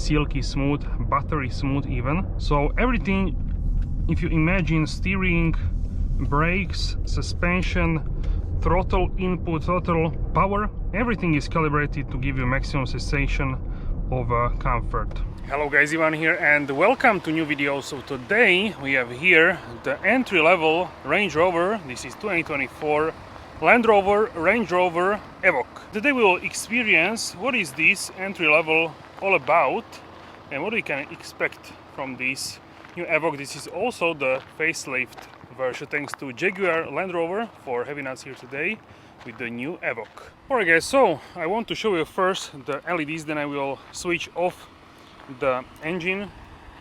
silky smooth, buttery smooth even. So everything, if you imagine steering, brakes, suspension, throttle input, throttle power, everything is calibrated to give you maximum sensation of comfort. Hello guys, Ivan here and welcome to new video. So today we have here the entry-level Range Rover. This is 2024 Land Rover Range Rover EVOQUE. Today we will experience what is this entry-level all about and what we can expect from this new EVOQUE. This is also the facelift version, thanks to Jaguar Land Rover for having us here today with the new EVOQUE. Alright guys, so I want to show you first the LEDs, then I will switch off the engine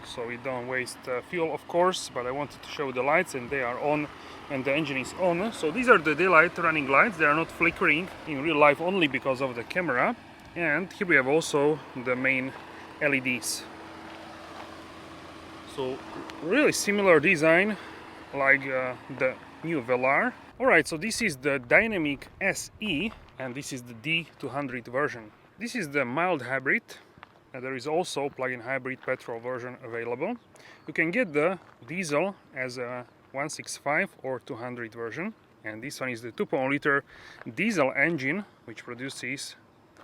so we don't waste fuel, of course, but I wanted to show the lights and they are on and the engine is on. So these are the daylight running lights. They are not flickering in real life only because of the camera. And here we have also the main LEDs. So really similar design like the new Velar. Alright, so this is the Dynamic SE and this is the D200 version. This is the mild hybrid. There is also plug-in hybrid petrol version available. You can get the diesel as a 165 or 200 version, and this one is the 2.0 liter diesel engine which produces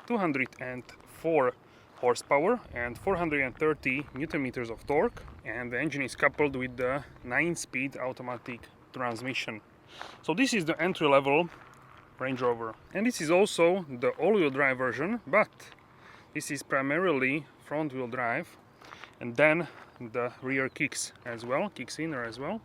204 horsepower and 430 newton meters of torque, and the engine is coupled with the 9-speed automatic transmission. So this is the entry-level Range Rover, and this is also the all-wheel drive version, but this is primarily front-wheel drive, and then the rear kicks in as well.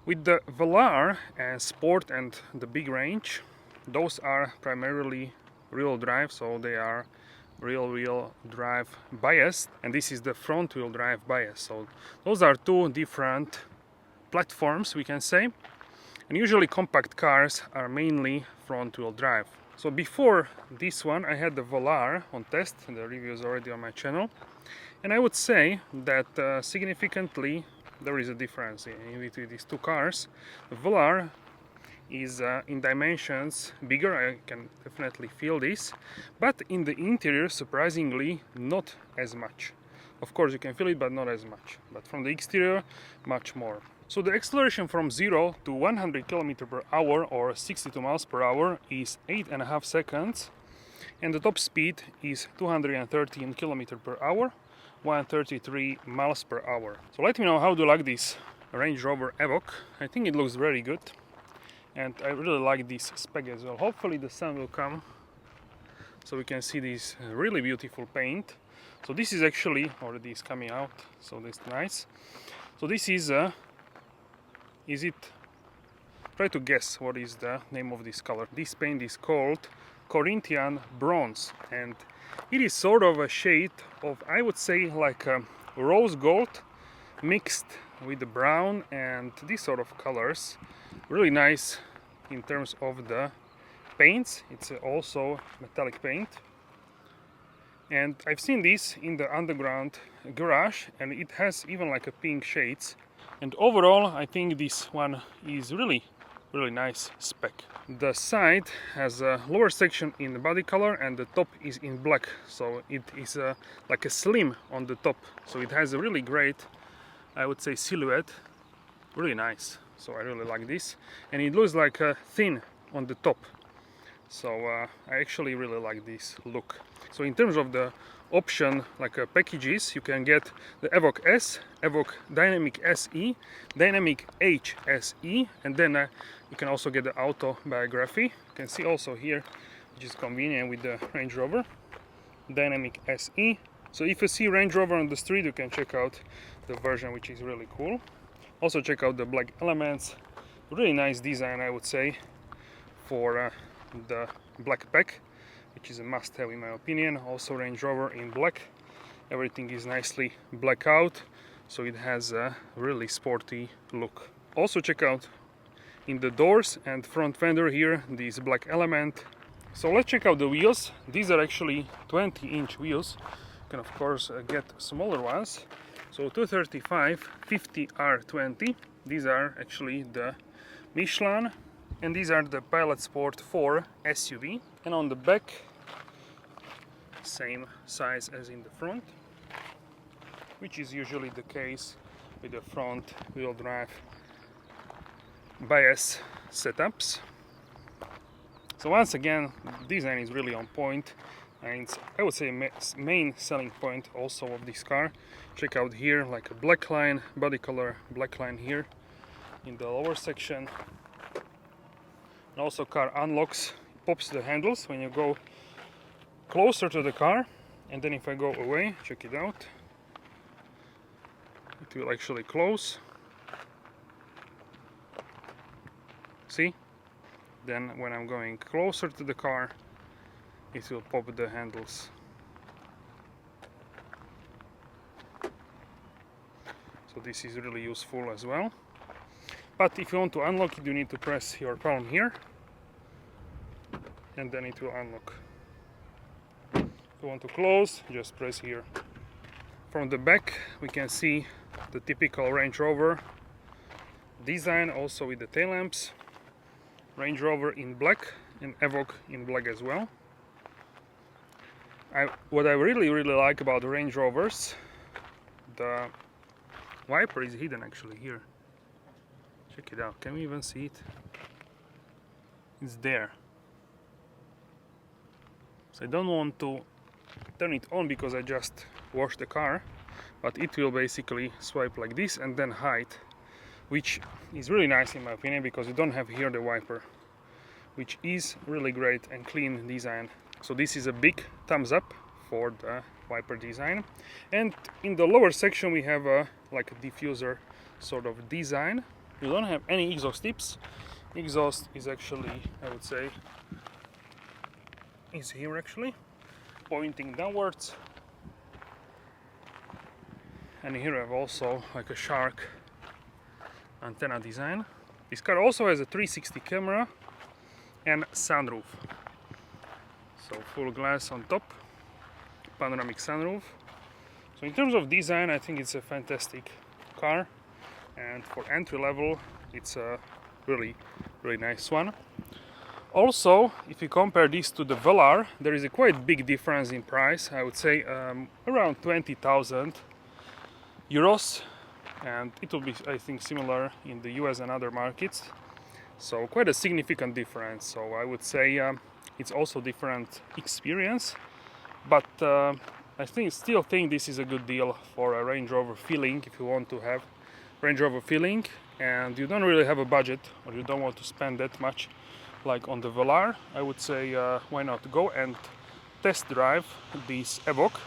With the Velar and Sport and the big range, those are primarily rear-wheel drive, so they are rear-wheel drive biased, and this is the front-wheel drive bias. So those are two different platforms, we can say, and usually compact cars are mainly front-wheel drive. So before this one I had the Velar on test, and the review is already on my channel, and I would say that significantly there is a difference in between these two cars. The Velar is in dimensions bigger, I can definitely feel this, but in the interior surprisingly not as much. Of course you can feel it, but not as much, but from the exterior much more. So the acceleration from 0 to 100 km per hour or 62 miles per hour is 8.5 seconds, and the top speed is 213 km per hour, 133 miles per hour. So let me know how do you like this Range Rover EVOQUE. I think it looks very good and I really like this spec as well. Hopefully the sun will come so we can see this really beautiful paint. So this is actually already is coming out, so that's nice. So this is try to guess what is the name of this color. This paint is called Corinthian Bronze, and it is sort of a shade of, I would say, like a rose gold mixed with the brown and these sort of colors. Really nice in terms of the paints. It's also metallic paint, and I've seen this in the underground garage, and it has even like a pink shades. And overall I think this one is really nice spec. The side has a lower section in the body color and the top is in black, so it is like a slim on the top, so it has a really great, I would say, silhouette. Really nice, so I really like this, and it looks like thin on the top, so I actually really like this look. So in terms of the option like packages, you can get the EVOQUE S, EVOQUE Dynamic SE, Dynamic HSE, and then you can also get the auto biography. You can see also here, which is convenient with the Range Rover Dynamic SE. So if you see Range Rover on the street, you can check out the version, which is really cool. Also check out the black elements, really nice design, I would say, for the black pack, which is a must-have in my opinion. Also Range Rover in black, everything is nicely black out, so it has a really sporty look. Also check out in the doors and front fender here this black element. So let's check out the wheels. These are actually 20-inch wheels. You can of course get smaller ones. So 235 50R20. These are actually the Michelin, and these are the Pilot Sport 4 SUV. And on the back same size as in the front, which is usually the case with the front wheel drive bias setups. So once again, design is really on point, and it's, I would say, main selling point also of this car. Check out here, like a black line, body color black line here in the lower section. And also car unlocks, pops the handles when you go closer to the car, and then if I go away, check it out, it will actually close. See? Then when I'm going closer to the car, it will pop the handles. So this is really useful as well. But if you want to unlock it, you need to press your palm here, and then it will unlock. If you want to close, just press here. From the back we can see the typical Range Rover design, also with the tail lamps. Range Rover in black and EVOQUE in black as well. What I really like about the Range Rovers, the wiper is hidden actually here. Check it out, can we even see it? It's there. So I don't want to turn it on because I just washed the car, but it will basically swipe like this and then hide, which is really nice in my opinion, because you don't have here the wiper, which is really great and clean design. So this is a big thumbs up for the wiper design. And in the lower section we have a like a diffuser sort of design. You don't have any exhaust tips. Exhaust is actually, I would say, is here actually, pointing downwards. And here I have also like a shark antenna design. This car also has a 360 camera and sunroof. So full glass on top, panoramic sunroof. So in terms of design, I think it's a fantastic car, and for entry level it's a really nice one. Also, if you compare this to the Velar, there is a quite big difference in price. I would say around 20,000 euros, and it will be, I think, similar in the US and other markets. So quite a significant difference. So I would say it's also different experience, but I still think this is a good deal for a Range Rover feeling. If you want to have Range Rover feeling and you don't really have a budget, or you don't want to spend that much like on the Velar, I would say why not go and test drive this EVOQUE,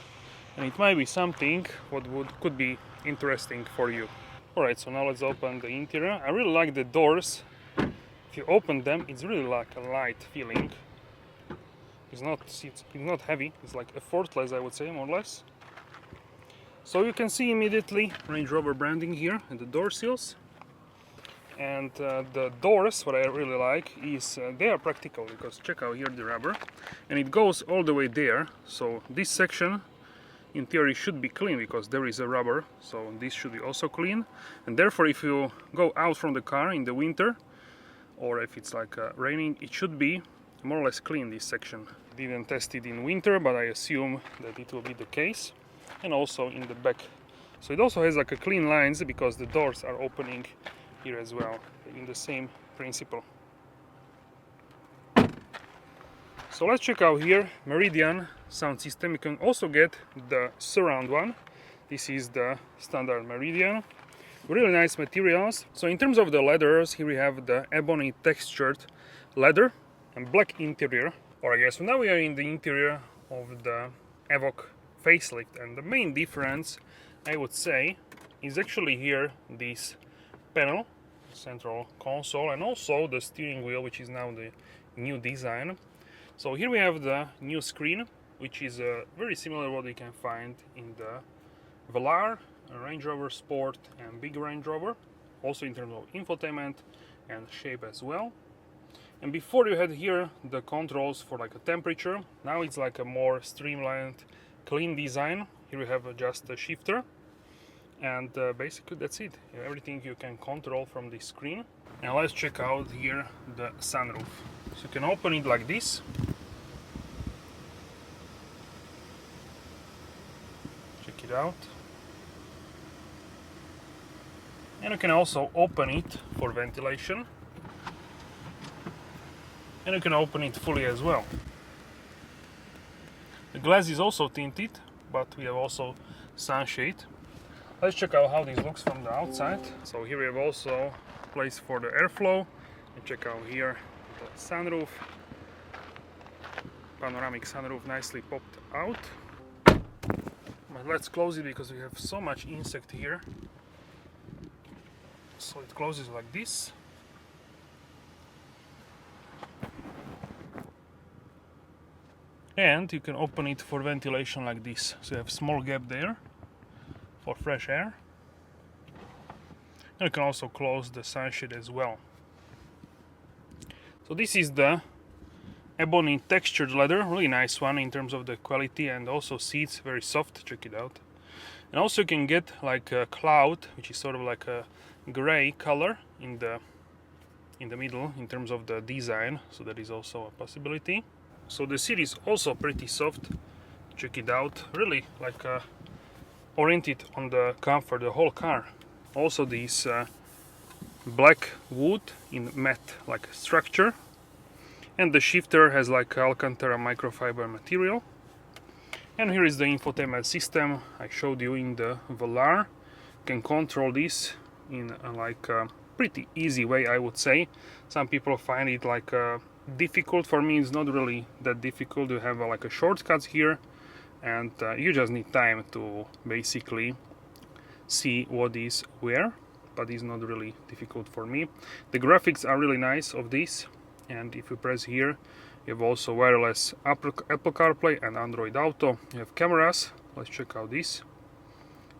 and it might be something what could be interesting for you. Alright, so now let's open the interior. I really like the doors. If you open them, it's really like a light feeling. It's not heavy, it's like effortless, I would say, more or less. So you can see immediately Range Rover branding here and the door seals. And the doors, what I really like is they are practical, because check out here the rubber, and it goes all the way there. So this section in theory should be clean because there is a rubber, so this should be also clean. And therefore if you go out from the car in the winter, or if it's like raining, it should be more or less clean, this section. Didn't test it in winter, but I assume that it will be the case. And also in the back, so it also has like a clean lines because the doors are opening here as well, in the same principle. So let's check out here Meridian sound system. You can also get the surround one. This is the standard Meridian. Really nice materials. So in terms of the leathers, here we have the ebony textured leather and black interior. Alright guys, so now we are in the interior of the EVOQUE facelift, and the main difference, I would say, is actually here this panel, central console, and also the steering wheel, which is now the new design. So here we have the new screen, which is very similar to what you can find in the Velar, Range Rover Sport and Big Range Rover, also in terms of infotainment and shape as well. And before you had here the controls for like a temperature, now it's like a more streamlined, clean design. Here we have just a shifter, and basically that's it. Everything you can control from the screen. And let's check out here the sunroof. So you can open it like this, it out. And you can also open it for ventilation. And you can open it fully as well. The glass is also tinted, but we have also sunshade. Let's check out how this looks from the outside. So here we have also a place for the airflow. And check out here the sunroof. Panoramic sunroof nicely popped out. But let's close it because we have so much insect here. So it closes like this. And you can open it for ventilation like this. So you have a small gap there for fresh air. And you can also close the sunshade as well. So this is the ebony textured leather, really nice one in terms of the quality, and also seats very soft. Check it out. And also you can get like a cloud, which is sort of like a gray color in the middle in terms of the design. So that is also a possibility. So the seat is also pretty soft. Check it out. Really like oriented on the comfort, the whole car. Also this black wood in matte like structure. And the shifter has like Alcantara microfiber material. And here is the infotainment system I showed you in the Velar. You can control this in like a pretty easy way, I would say. Some people find it like difficult. For me it's not really that difficult. You have like a shortcuts here, and you just need time to basically see what is where, but it's not really difficult for me. The graphics are really nice of this, and if you press here you have also wireless Apple CarPlay and Android Auto. You have cameras. Let's check out this.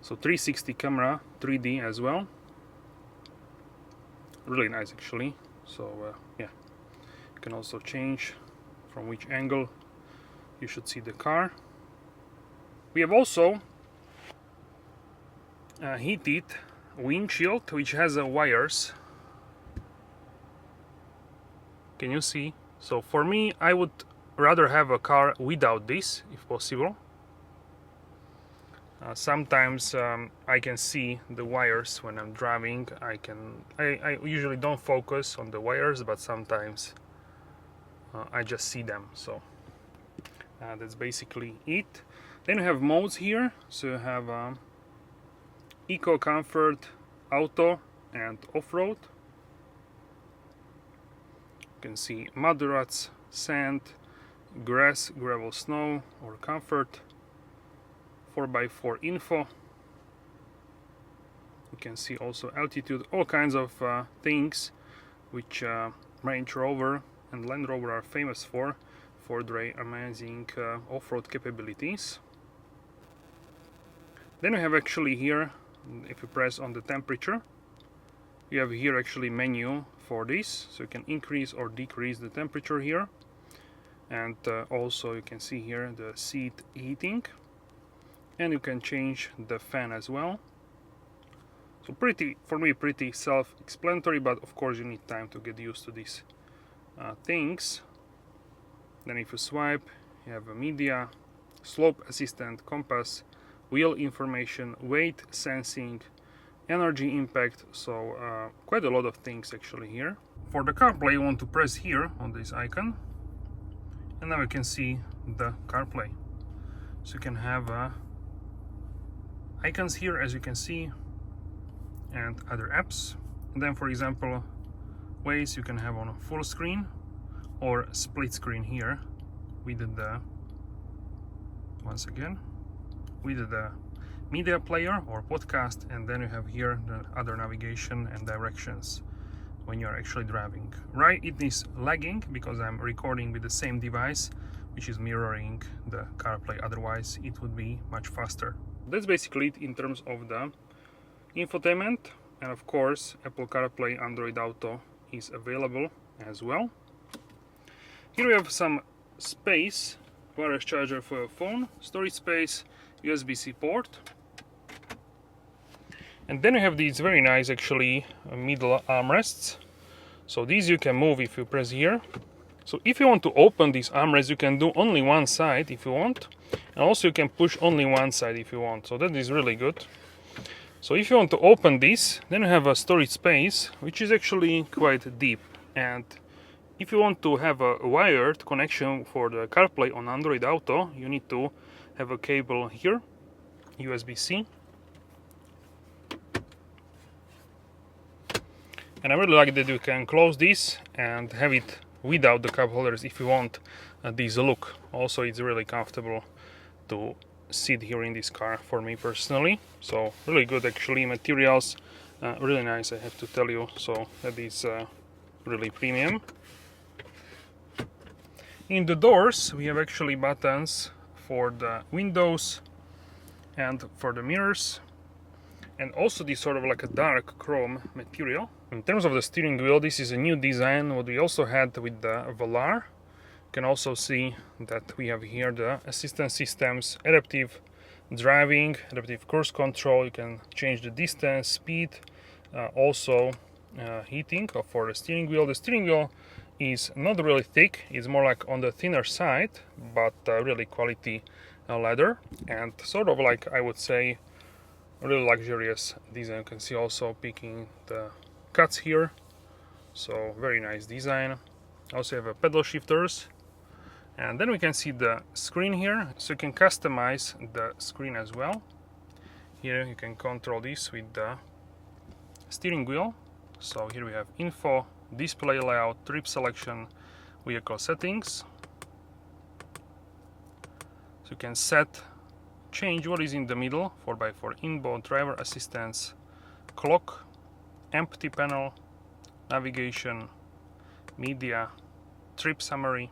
So 360 camera, 3D as well. Really nice actually. So yeah, you can also change from which angle you should see the car. We have also a heated windshield which has wires. Can you see? So for me, I would rather have a car without this if possible. Sometimes I can see the wires when I'm driving. I usually don't focus on the wires, but sometimes I just see them. So that's basically it. Then you have modes here. So you have Eco, Comfort, Auto, and Off-Road. You can see mud, ruts, sand, grass, gravel, snow, or comfort. 4x4 info. You can see also altitude, all kinds of things which Range Rover and Land Rover are famous for their amazing off-road capabilities. Then you have actually here, if you press on the temperature, you have here actually menu for this, so you can increase or decrease the temperature here, and also you can see here the seat heating, and you can change the fan as well. So for me pretty self-explanatory, but of course you need time to get used to these things. Then if you swipe, you have a media, slope assistant, compass, wheel information, weight sensing, energy impact, so quite a lot of things actually here. For the CarPlay, you want to press here on this icon, and now you can see the CarPlay. So you can have icons here, as you can see, and other apps. And then for example, Waze you can have on a full screen or split screen here with the, once again, with the media player or podcast, and then you have here the other navigation and directions when you're actually driving. Right, it is lagging because I'm recording with the same device, which is mirroring the CarPlay, otherwise it would be much faster. That's basically it in terms of the infotainment, and of course Apple CarPlay, Android Auto is available as well. Here we have some space, wireless charger for your phone, storage space, USB-C port. And then you have these very nice actually middle armrests. So these you can move if you press here. So if you want to open these armrests, you can do only one side if you want. And also you can push only one side if you want, so that is really good. So if you want to open this, then you have a storage space which is actually quite deep. And if you want to have a wired connection for the CarPlay on Android Auto, you need to have a cable here, USB-C. And I really like that you can close this and have it without the cup holders if you want this look. Also, it's really comfortable to sit here in this car for me personally. So really good actually, materials, really nice, I have to tell you. So that is really premium. In the doors we have actually buttons for the windows and for the mirrors, and also this sort of like a dark chrome material. In terms of the steering wheel, this is a new design what we also had with the Velar. You can also see that we have here the assistance systems, adaptive driving, adaptive cruise control. You can change the distance, speed, also heating for the steering wheel. The steering wheel is not really thick, it's more like on the thinner side, but really quality leather, and sort of like, I would say, a really luxurious design. You can see also picking the cuts here, so very nice design. Also have a pedal shifters, and then we can see the screen here, so you can customize the screen as well. Here you can control this with the steering wheel. So here we have info, display layout, trip selection, vehicle settings. So you can change what is in the middle, 4x4 inboard, driver assistance, clock, empty panel, navigation, media, trip summary.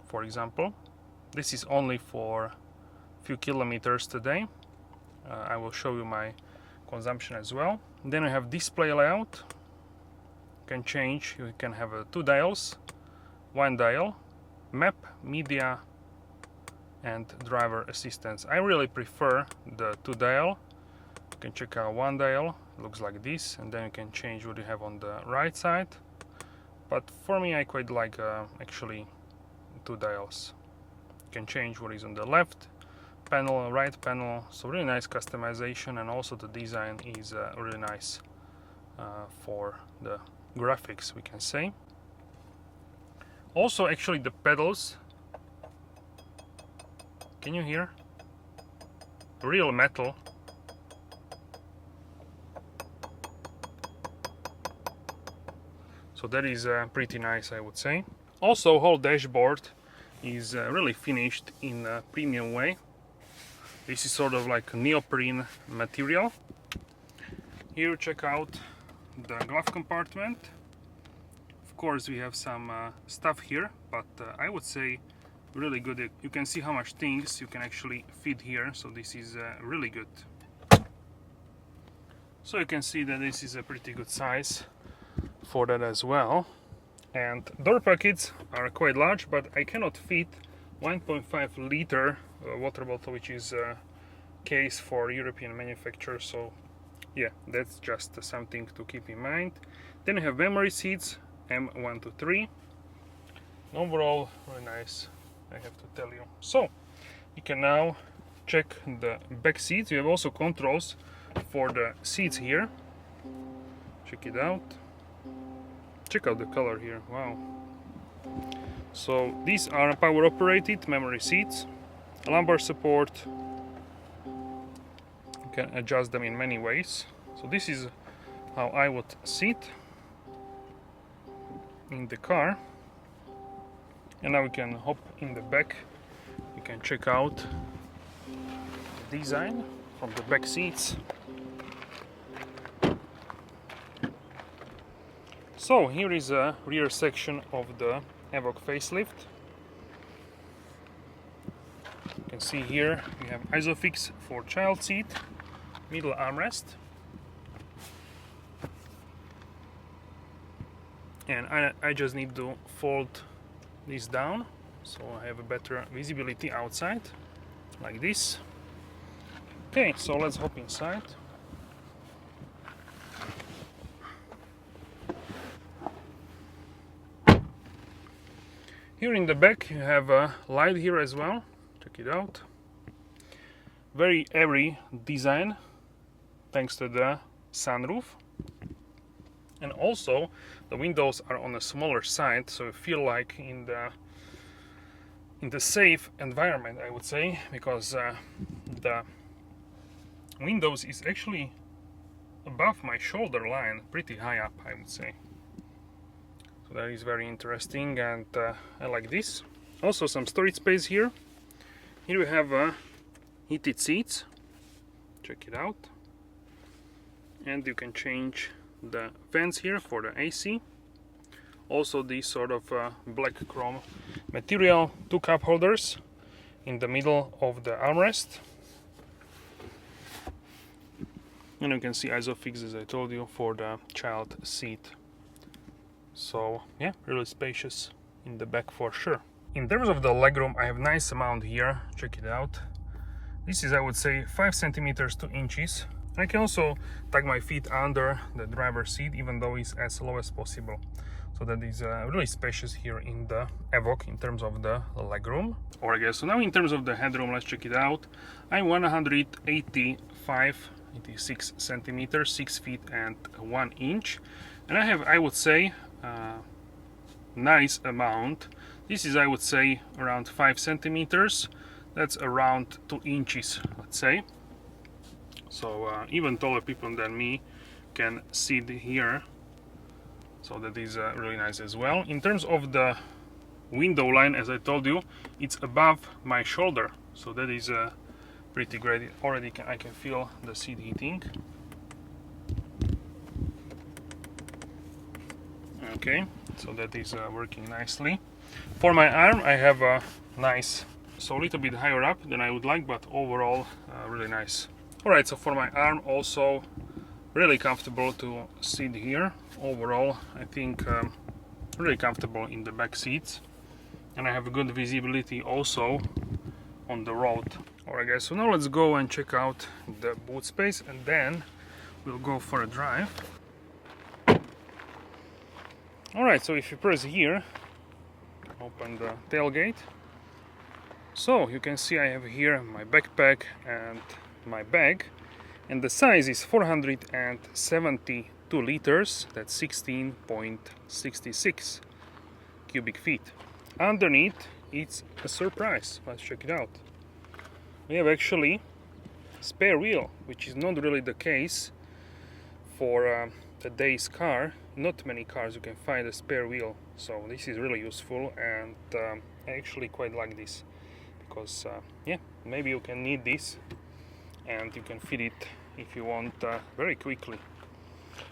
For example, this is only for a few kilometers today. I will show you my consumption as well. Then I have display layout. You can change, you can have two dials, one dial, map, media, and driver assistance. I really prefer the two dial. You can check out one dial, looks like this, and then you can change what you have on the right side. But for me, I quite like actually two dials. You can change what is on the left panel, right panel, so really nice customization, and also the design is really nice for the graphics, we can say. Also, actually, the pedals, can you hear? Real metal. So that is pretty nice, I would say. Also, whole dashboard is really finished in a premium way. This is sort of like a neoprene material. Here, check out the glove compartment. Of course, we have some stuff here, but I would say really good. You can see how much things you can actually fit here, so this is really good. So you can see that this is a pretty good size for that as well. And door pockets are quite large, but I cannot fit 1.5 liter water bottle, which is a case for European manufacturers, so yeah, that's just something to keep in mind. Then you have memory seats, M1 to 3. Overall, really nice, I have to tell you. So you can now check the back seats. You have also controls for the seats here. Check it out. Check out the color here, wow. So these are power operated memory seats, lumbar support. You can adjust them in many ways. So this is how I would sit in the car. And now we can hop in the back. You can check out the design from the back seats. So here is a rear section of the EVOQUE facelift. You can see here we have ISOFIX for child seat, middle armrest, and I just need to fold this down so I have a better visibility outside, like this. Okay, so let's hop inside. Here in the back you have a light here as well, check it out. Very airy design thanks to the sunroof. And also the windows are on a smaller side, so you feel like in the safe environment, I would say, because the windows is actually above my shoulder line, pretty high up, I would say. So that is very interesting, and I like this. Also some storage space here. Here we have heated seats, check it out. And you can change the fans here for the AC. Also these sort of black chrome material, 2 cup holders in the middle of the armrest. And you can see ISOFIX, as I told you, for the child seat. So yeah, really spacious in the back for sure. In terms of the legroom, I have nice amount here, check it out. This is, I would say, 5 centimeters to inches. I can also tuck my feet under the driver's seat, even though it's as low as possible. So that is really spacious here in the EVOQUE in terms of the legroom. Alright guys, so now in terms of the headroom, let's check it out. I'm 186 centimeters, 6 feet and 1 inch. And I have, I would say, nice amount. This is, I would say, around 5 centimeters. That's around 2 inches, let's say. So even taller people than me can sit here. So that is really nice as well. In terms of the window line, as I told you, it's above my shoulder. So that is pretty great. Already I can feel the seat heating. Okay, so that is working nicely. For my arm, I have a nice, so a little bit higher up than I would like, but overall really nice. Alright, so for my arm also really comfortable to sit here. Overall, I think really comfortable in the back seats, and I have a good visibility also on the road. Alright guys, so now let's go and check out the boot space, and then we'll go for a drive. Alright, so if you press here, open the tailgate. So you can see I have here my backpack and my bag, and the size is 472 liters, that's 16.66 cubic feet. Underneath it's a surprise. Let's check it out. We have actually spare wheel, which is not really the case for today's car. Not many cars you can find a spare wheel, so this is really useful, and I actually quite like this, because yeah, maybe you can need this and you can fit it if you want very quickly.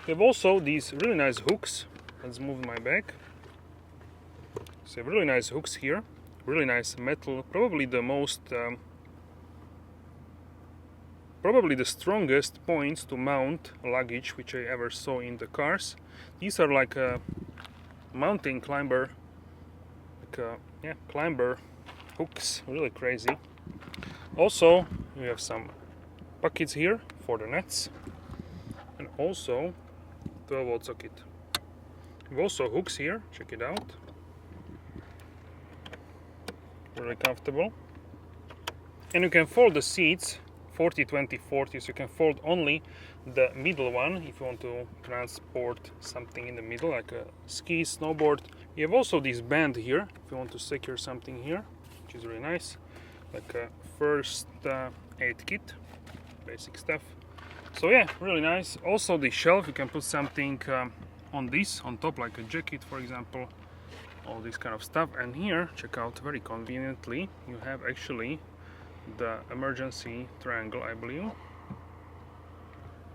We have also these really nice hooks. Let's move my bag. So really nice hooks here, really nice metal, probably the most probably the strongest points to mount luggage which I ever saw in the cars. These are like a mountain climber, yeah, climber hooks, really crazy. Also we have some pockets here for the nuts, and also 12-volt socket. We have also hooks here, check it out. Really comfortable. And you can fold the seats 40, 20, 40, so you can fold only the middle one if you want to transport something in the middle, like a ski, snowboard. You have also this band here if you want to secure something here, which is really nice, like a first aid kit, basic stuff. So yeah, really nice. Also the shelf, you can put something on this, on top, like a jacket for example, all this kind of stuff. And here, check out, very conveniently, you have actually the emergency triangle, I believe.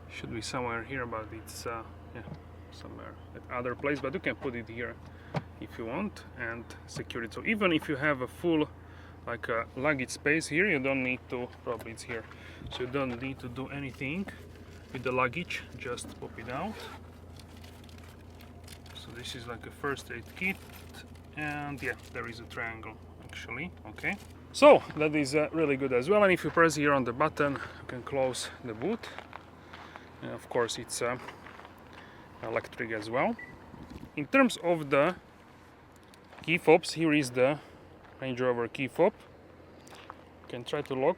Should be somewhere here, but it's yeah, somewhere at other place, but you can put it here if you want and secure it. So even if you have a full like a luggage space here, you don't need to, probably it's here, so you don't need to do anything with the luggage, just pop it out. So this is like a first aid kit, and yeah, there is a triangle actually. Okay, so that is really good as well. And if you press here on the button, you can close the boot, and of course it's electric as well. In terms of the key fobs. Here is the Range Rover key fob. You can try to lock,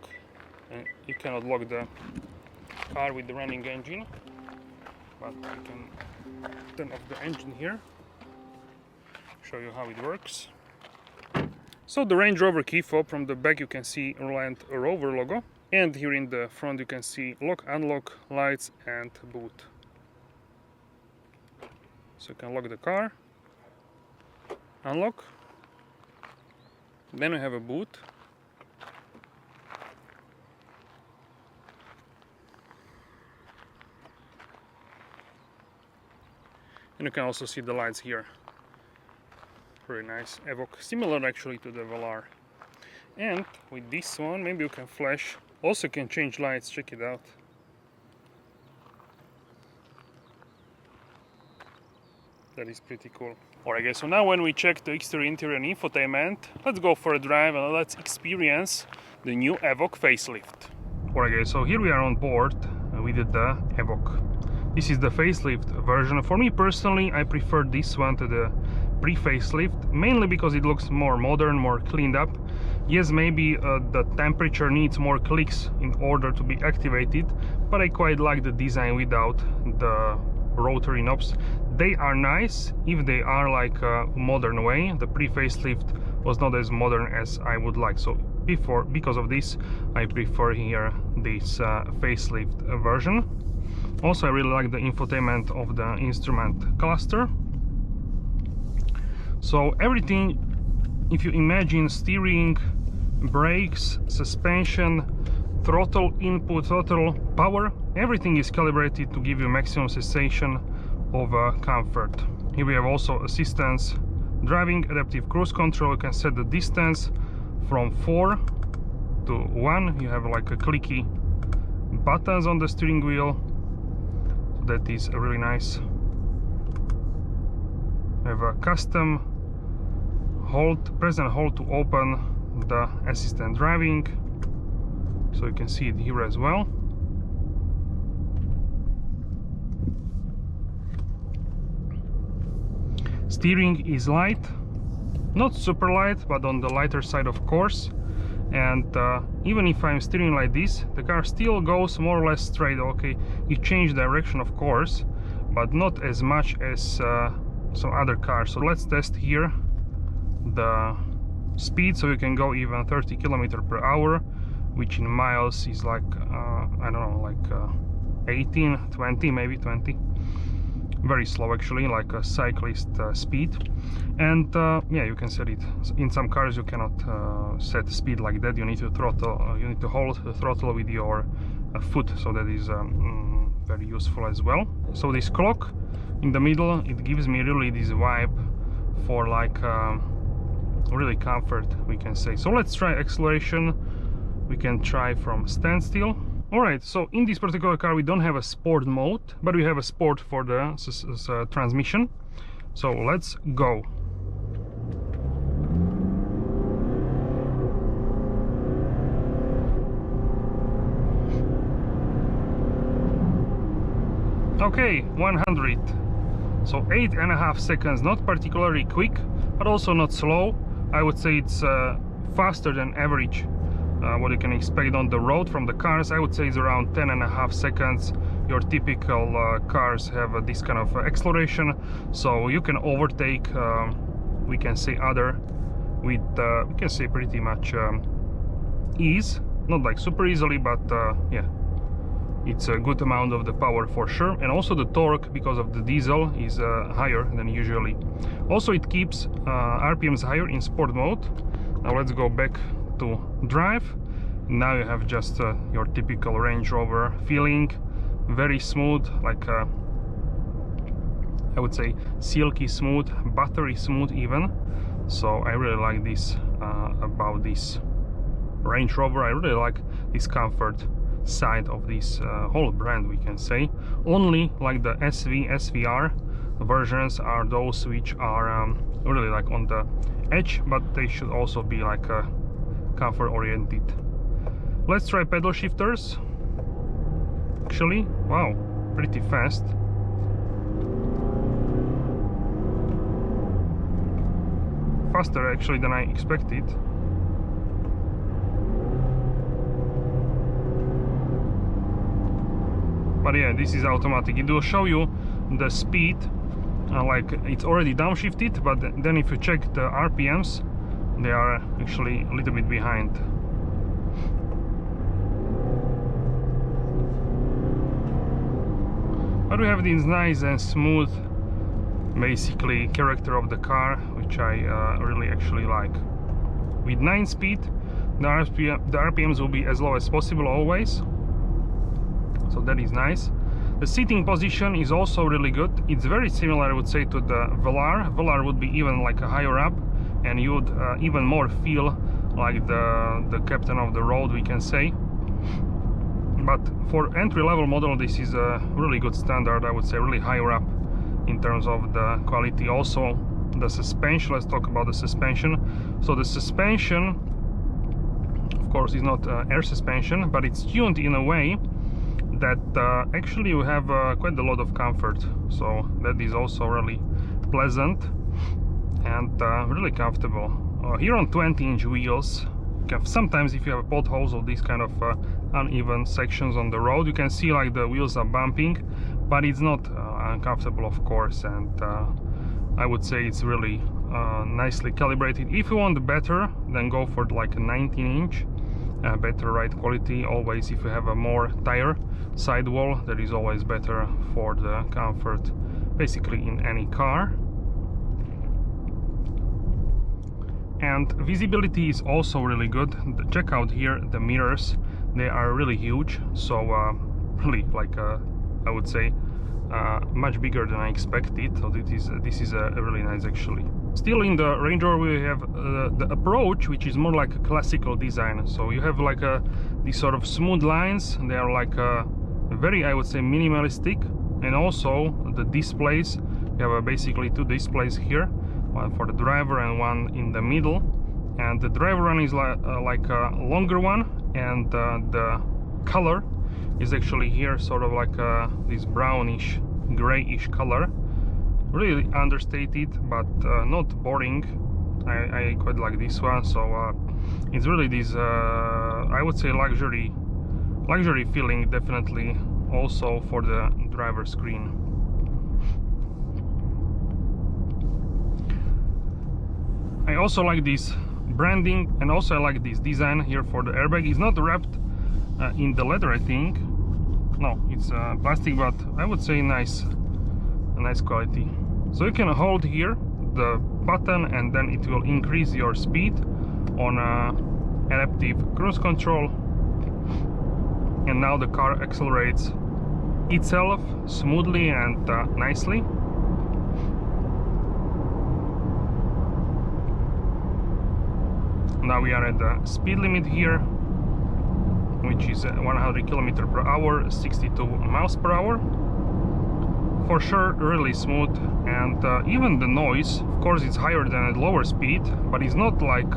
and you cannot lock the car with the running engine, but you can turn off the engine here, show you how it works. So the Range Rover key fob, from the back you can see Land Rover logo, and here in the front you can see lock, unlock, lights and boot. So you can lock the car, unlock, then you have a boot. And you can also see the lights here. Very nice Evoque, similar actually to the Velar. And with this one, maybe you can flash. Also can change lights, check it out. That is pretty cool. Alright guys, so now when we check the exterior, interior and infotainment, let's go for a drive and let's experience the new Evoque facelift. Alright guys, so here we are on board with the Evoque. This is the facelift version. For me personally, I prefer this one to the pre-facelift, mainly because it looks more modern, more cleaned up. Yes, maybe the temperature needs more clicks in order to be activated, but I quite like the design without the rotary knobs. They are nice if they are like a modern way. The pre-facelift was not as modern as I would like, so because of this I prefer here this facelift version. Also, I really like the infotainment of the instrument cluster. So everything, if you imagine steering, brakes, suspension, throttle input, throttle power, everything is calibrated to give you maximum sensation of comfort. Here we have also assistance driving, adaptive cruise control. You can set the distance from 4 to 1. You have like a clicky buttons on the steering wheel. That is really nice. We have a custom hold, press and hold to open the assistant driving, so you can see it here as well. Steering is light, not super light, but on the lighter side of course. And even if I'm steering like this, the car still goes more or less straight. Okay, you change direction of course, but not as much as some other cars. So let's test here the speed, so you can go even 30 km/h, which in miles is like I don't know, like 18, 20, maybe 20. Very slow actually, like a cyclist speed. And yeah, you can set it. In some cars you cannot set speed like that. You need to throttle, you need to hold the throttle with your foot, so that is very useful as well. So this clock in the middle, it gives me really this vibe for like really comfort, we can say. So let's try acceleration. We can try from standstill. Alright, so in this particular car we don't have a sport mode, but we have a sport for the transmission. So let's go. Okay, 100. So 8.5 seconds, not particularly quick, but also not slow. I would say it's faster than average. What you can expect on the road from the cars. I would say it's around 10.5 seconds. Your typical cars have this kind of acceleration, so you can overtake, we can say other, with we can say pretty much ease, not like super easily, but yeah, it's a good amount of the power for sure. And also the torque, because of the diesel, is higher than usually. Also it keeps RPMs higher in sport mode. Now let's go back to drive. Now you have just your typical Range Rover feeling, very smooth, like I would say silky smooth, buttery smooth even. So I really like this about this Range Rover. I really like this comfort side of this whole brand, we can say. Only like the SV, SVR versions are those which are really like on the edge, but they should also be like comfort oriented. Let's try pedal shifters. Actually, wow, pretty fast. faster actually than I expected. But yeah, this is automatic. It will show you the speed, like it's already downshifted, but then if you check the RPMs, they are actually a little bit behind. But we have this nice and smooth, basically, character of the car, which I really actually like. With 9 speed, the RPMs will be as low as possible always. So that is nice. The seating position is also really good. It's very similar, I would say, to the Velar. Velar would be even like a higher up, and you would even more feel like the captain of the road, we can say. But for entry-level model, this is a really good standard, I would say, really higher up in terms of the quality. Also the suspension, let's talk about the suspension. So the suspension, of course, is not air suspension, but it's tuned in a way that actually you have quite a lot of comfort, so that is also really pleasant and really comfortable. Here on 20-inch wheels, sometimes if you have potholes or these kind of uneven sections on the road, you can see like the wheels are bumping, but it's not uncomfortable, of course, and I would say it's really nicely calibrated. If you want better, then go for like a 19-inch. Better ride quality. Always, if you have a more tire sidewall, that is always better for the comfort, basically in any car. And visibility is also really good. Check out here the mirrors, they are really huge, so really, like I would say, much bigger than I expected. So this is a really nice actually. Still in the Range Rover we have the approach, which is more like a classical design. So you have like these sort of smooth lines. They are like very, I would say, minimalistic. And also the displays, you have basically 2 displays here, one for the driver and one in the middle. And the driver one is like a longer one, and the color is actually here sort of like this brownish, grayish color. Really understated, but not boring. I quite like this one. So it's really this I would say luxury feeling, definitely also for the driver screen. I also like this branding, and also I like this design here for the airbag. It's not wrapped in the leather, I think. No, it's plastic, but I would say nice quality. So you can hold here the button, and then it will increase your speed on adaptive cruise control, and now the car accelerates itself smoothly and nicely. Now we are at the speed limit here, which is 100 km/h, 62 miles per hour. For sure, really smooth, and even the noise, of course, it's higher than at lower speed, but it's not like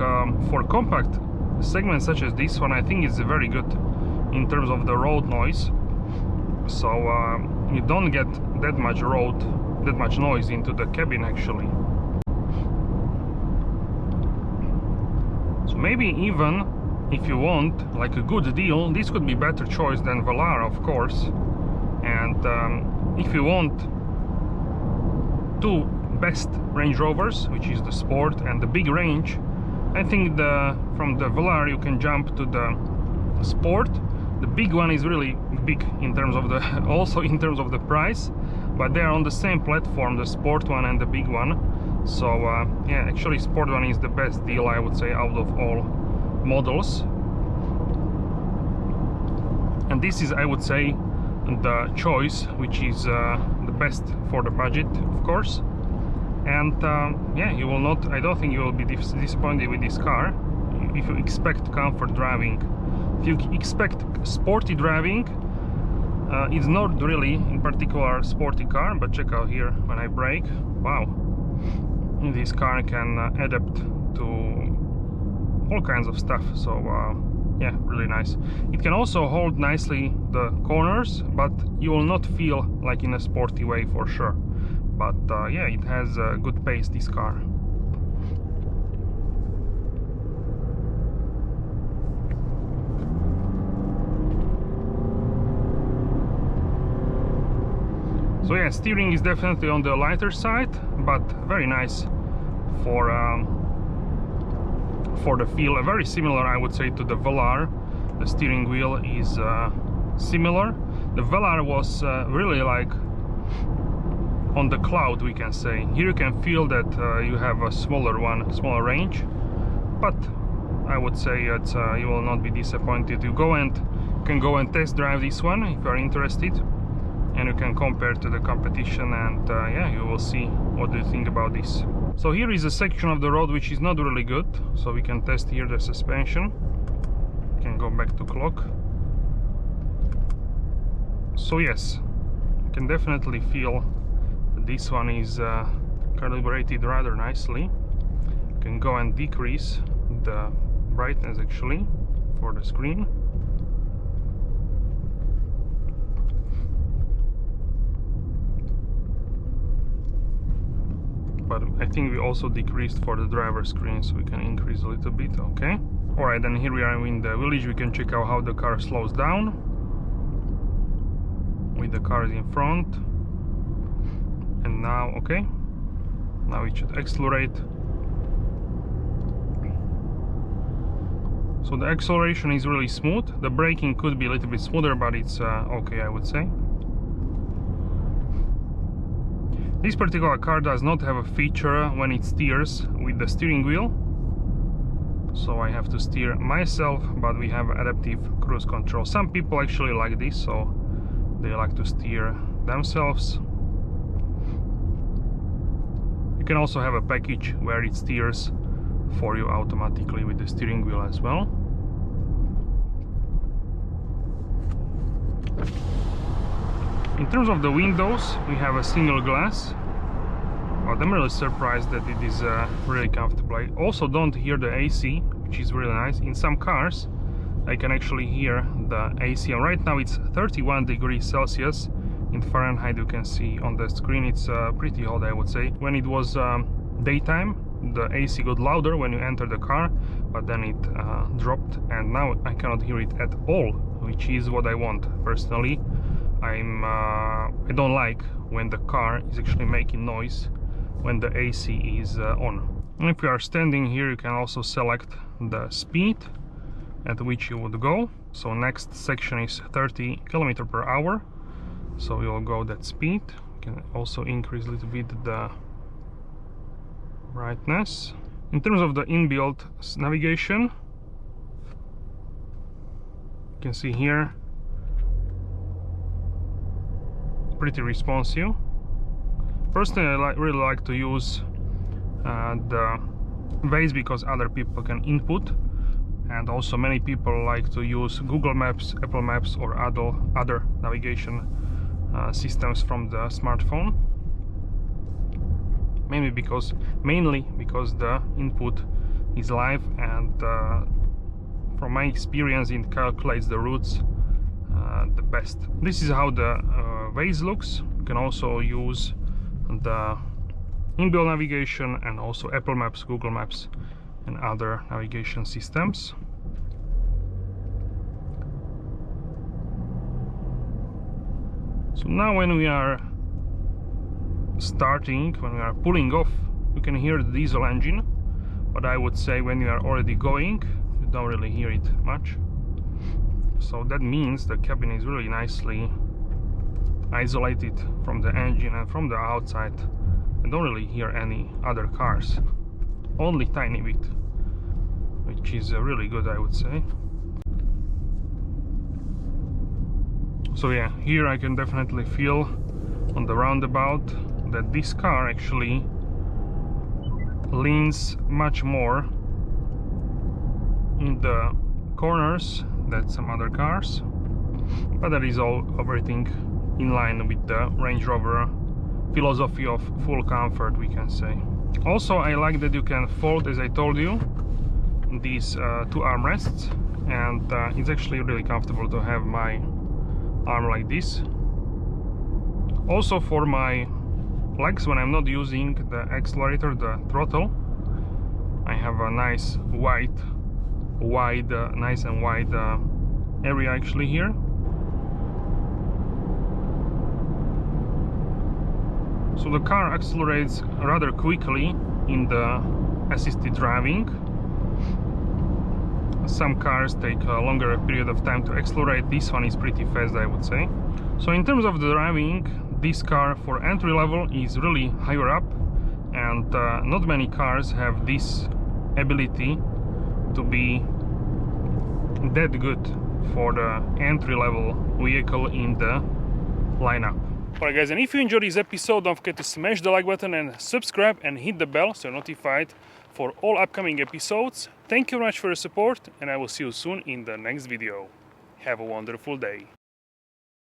for compact segments such as this one. I think it's very good in terms of the road noise. So you don't get that much noise into the cabin actually. So maybe even if you want like a good deal, this could be better choice than Velar, of course. And if you want 2 best Range Rovers, which is the Sport and the big range, I think from the Velar you can jump to the Sport. The big one is really big in terms of the also in terms of the price, but they are on the same platform, the Sport one and the big one. So yeah, actually Sport one is the best deal, I would say, out of all models. And this is, I would say, the choice which is the best for the budget, of course. And yeah, you will not, I don't think you will be disappointed with this car. If you expect comfort driving, if you expect sporty driving, it's not really in particular sporty car, but check out here when I brake. Wow, this car can adapt to all kinds of stuff. So yeah, really nice. It can also hold nicely the corners, but you will not feel like in a sporty way for sure. But yeah, it has a good pace, this car. So yeah, steering is definitely on the lighter side, but very nice for the feel. Very similar, I would say, to the Velar. The steering wheel is similar. The Velar was really like on the cloud, we can say. Here you can feel that you have a smaller range, but I would say that you will not be disappointed. You can go and test drive this one if you are interested, and you can compare to the competition, and yeah, you will see what do you think about this. So here is a section of the road which is not really good, so we can test here the suspension. We can go back to clock. So yes, you can definitely feel that this one is calibrated rather nicely. You can go and decrease the brightness actually for the screen. But I think we also decreased for the driver screen, so we can increase a little bit. Okay. Alright, then here we are in the village. We can check out how the car slows down with the cars in front. And now, okay, now it should accelerate. So the acceleration is really smooth. The braking could be a little bit smoother, but it's okay, I would say. This particular car does not have a feature when it steers with the steering wheel, so I have to steer myself, but we have adaptive cruise control. Some people actually like this, so they like to steer themselves. You can also have a package where it steers for you automatically with the steering wheel as well. In terms of the windows, we have a single glass, but I'm really surprised that it is really comfortable. I also don't hear the AC, which is really nice. In some cars I can actually hear the AC, and right now it's 31 degrees Celsius. In Fahrenheit you can see on the screen it's pretty hot, I would say. When it was daytime, the AC got louder when you enter the car, but then it dropped, and now I cannot hear it at all, which is what I want personally. I don't like when the car is actually making noise when the AC is on. And if you are standing here, you can also select the speed at which you would go. So next section is 30 km per hour, so you will go that speed. You can also increase a little bit the brightness. In terms of the inbuilt navigation, you can see here pretty responsive. Personally, I really like to use the Waze because other people can input, and also many people like to use Google Maps, Apple Maps, or other navigation systems from the smartphone. Mainly because the input is live, and from my experience it calculates the routes the best. This is how the Waze looks. You can also use the inbuilt navigation and also Apple Maps, Google Maps, and other navigation systems. So now when we are starting, when we are pulling off, you can hear the diesel engine, but I would say when you are already going, you don't really hear it much. So that means the cabin is really nicely isolated from the engine and from the outside. I don't really hear any other cars, only tiny bit, which is really good, I would say. So yeah, here I can definitely feel on the roundabout that this car actually leans much more in the corners than some other cars, but that is all everything in line with the Range Rover philosophy of full comfort, we can say. Also, I like that you can fold, as I told you, these two armrests, and it's actually really comfortable to have my arm like this. Also for my legs, when I'm not using the accelerator, the throttle, I have a nice nice and wide area actually here. So the car accelerates rather quickly in the assisted driving. Some cars take a longer period of time to accelerate. This one is pretty fast, I would say. So in terms of the driving, this car for entry level is really higher up, and not many cars have this ability to be that good for the entry level vehicle in the lineup. Alright guys, and if you enjoyed this episode, don't forget to smash the like button and subscribe and hit the bell so you're notified for all upcoming episodes. Thank you very much for your support, and I will see you soon in the next video. Have a wonderful day.